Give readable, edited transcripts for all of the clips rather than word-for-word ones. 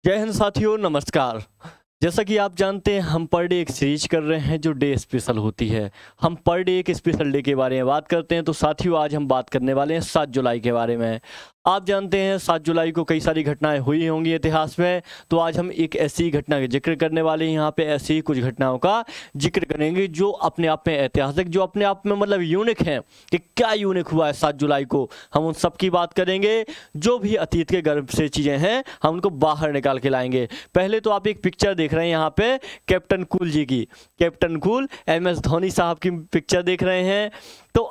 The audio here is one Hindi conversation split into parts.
जय हिंद साथियों, नमस्कार। जैसा कि आप जानते हैं, हम पर डे एक सीरीज कर रहे हैं जो डे स्पेशल होती है। हम पर डे एक स्पेशल डे के बारे में बात करते हैं। तो साथियों, आज हम बात करने वाले हैं 7 जुलाई के बारे में। आप जानते हैं 7 जुलाई को कई सारी घटनाएं हुई होंगी इतिहास में। तो आज हम एक ऐसी घटना का जिक्र करने वाले हैं। यहाँ पे ऐसी ही कुछ घटनाओं का जिक्र करेंगे जो अपने आप में ऐतिहासिक, जो अपने आप में मतलब यूनिक हैं कि क्या यूनिक हुआ है 7 जुलाई को। हम उन सब की बात करेंगे। जो भी अतीत के गर्भ से चीज़ें हैं हम उनको बाहर निकाल के लाएंगे। पहले तो आप एक पिक्चर देख रहे हैं यहाँ पे कैप्टन कूल जी की। कैप्टन कूल MS धोनी साहब की पिक्चर देख रहे हैं। तो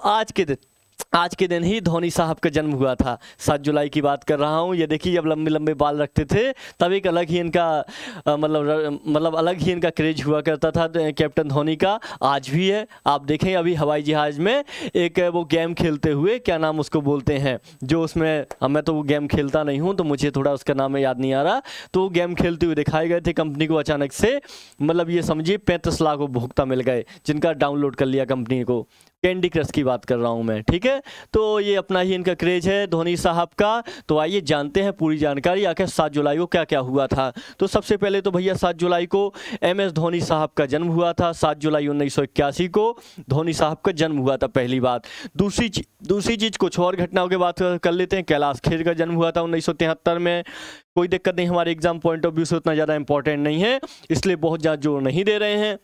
आज के दिन ही धोनी साहब का जन्म हुआ था। 7 जुलाई की बात कर रहा हूँ। ये देखिए, जब लंबे लंबे बाल रखते थे तब एक अलग ही इनका मतलब अलग ही इनका क्रेज हुआ करता था कैप्टन धोनी का। आज भी है। आप देखें, अभी हवाई जहाज़ में एक वो गेम खेलते हुए, क्या नाम उसको बोलते हैं, जो उसमें, मैं तो वो गेम खेलता नहीं हूँ तो मुझे थोड़ा उसका नाम याद नहीं आ रहा। तो वो गेम खेलते हुए दिखाए गए थे कंपनी को। अचानक से मतलब ये समझिए 35 लाख उपभोक्ता मिल गए जिनका डाउनलोड कर लिया कंपनी को। कैंडी क्रश की बात कर रहा हूँ मैं, ठीक है। तो ये अपना ही इनका क्रेज है धोनी साहब का। तो आइए जानते हैं पूरी जानकारी आखिर 7 जुलाई को क्या क्या हुआ था। तो सबसे पहले तो भैया 7 जुलाई को MS धोनी साहब का जन्म हुआ था। 7 जुलाई 1981 को धोनी साहब का जन्म हुआ था, पहली बात। दूसरी चीज़ कुछ और घटनाओं की बात कर लेते हैं। कैलाश खेर का जन्म हुआ था 1973 में। कोई दिक्कत नहीं, हमारे एग्जाम पॉइंट ऑफ व्यू से उतना ज़्यादा इंपॉर्टेंट नहीं है, इसलिए बहुत ज़्यादा जोर नहीं दे रहे हैं।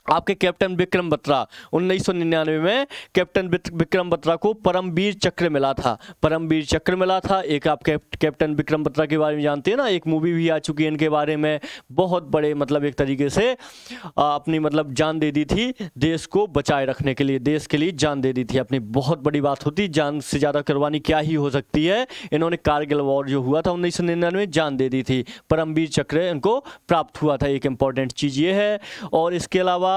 आपके कैप्टन विक्रम बत्रा 1999 में कैप्टन विक्रम बत्रा को परमवीर चक्र मिला था। परमवीर चक्र मिला था। एक आप कैप्टन विक्रम बत्रा के बारे में जानते हैं ना, एक मूवी भी आ चुकी है इनके बारे में। बहुत बड़े मतलब एक तरीके से अपनी मतलब जान दे दी थी देश को बचाए रखने के लिए, देश के लिए जान दे दी थी अपनी। बहुत बड़ी बात होती, जान से ज़्यादा कुर्बानी क्या ही हो सकती है। इन्होंने कारगिल वॉर जो हुआ था 1999 में जान दे दी थी। परमवीर चक्र इनको प्राप्त हुआ था। एक इंपॉर्टेंट चीज़ ये है। और इसके अलावा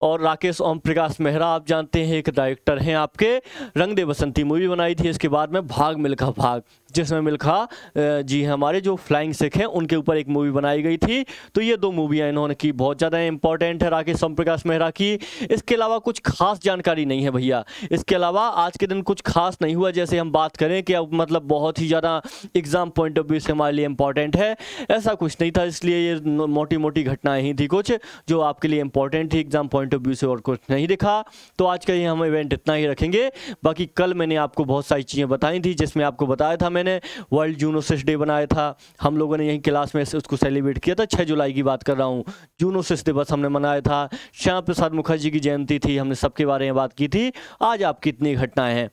और राकेश ओम प्रकाश मेहरा, आप जानते हैं, एक डायरेक्टर हैं आपके। रंग दे बसंती मूवी बनाई थी। इसके बाद में भाग मिल्खा भाग, जिसमें मिल्खा जी हमारे जो फ्लाइंग सिख हैं उनके ऊपर एक मूवी बनाई गई थी। तो ये 2 मूवियाँ इन्होंने की, बहुत ज़्यादा इंपॉर्टेंट है राकेश ओम प्रकाश मेहरा की। इसके अलावा कुछ खास जानकारी नहीं है भैया। इसके अलावा आज के दिन कुछ खास नहीं हुआ। जैसे हम बात करें कि अब मतलब बहुत ही ज़्यादा एग्जाम पॉइंट ऑफ व्यू से हमारे लिए इंपॉर्टेंट है, ऐसा कुछ नहीं था। इसलिए ये मोटी मोटी घटनाएं ही थी कुछ जो आपके लिए इंपॉर्टेंट थी एग्जाम पॉइंट ऑफ व्यू से, और कुछ नहीं दिखा। तो आज का ये हम इवेंट इतना ही रखेंगे। बाकी कल मैंने आपको बहुत सारी चीज़ें बताई थी, जिसमें आपको बताया था मैंने वर्ल्ड जूनोसिस डे बनाया था। हम लोगों ने यहीं क्लास में उसको सेलिब्रेट किया था। 6 जुलाई की बात कर रहा हूँ। जूनोसिस दिवस हमने मनाया था। श्याम प्रसाद मुखर्जी की जयंती थी। हमने सबके बारे में बात की थी। आज आपकी इतनी घटनाएं हैं।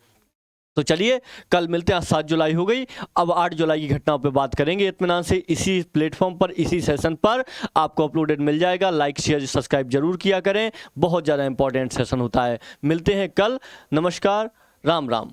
तो चलिए कल मिलते हैं। 7 जुलाई हो गई, अब 8 जुलाई की घटनाओं पे बात करेंगे इत्मीनान से। इसी प्लेटफॉर्म पर, इसी सेशन पर आपको अपलोडेड मिल जाएगा। लाइक शेयर सब्सक्राइब जरूर किया करें, बहुत ज़्यादा इंपॉर्टेंट सेशन होता है। मिलते हैं कल। नमस्कार, राम राम।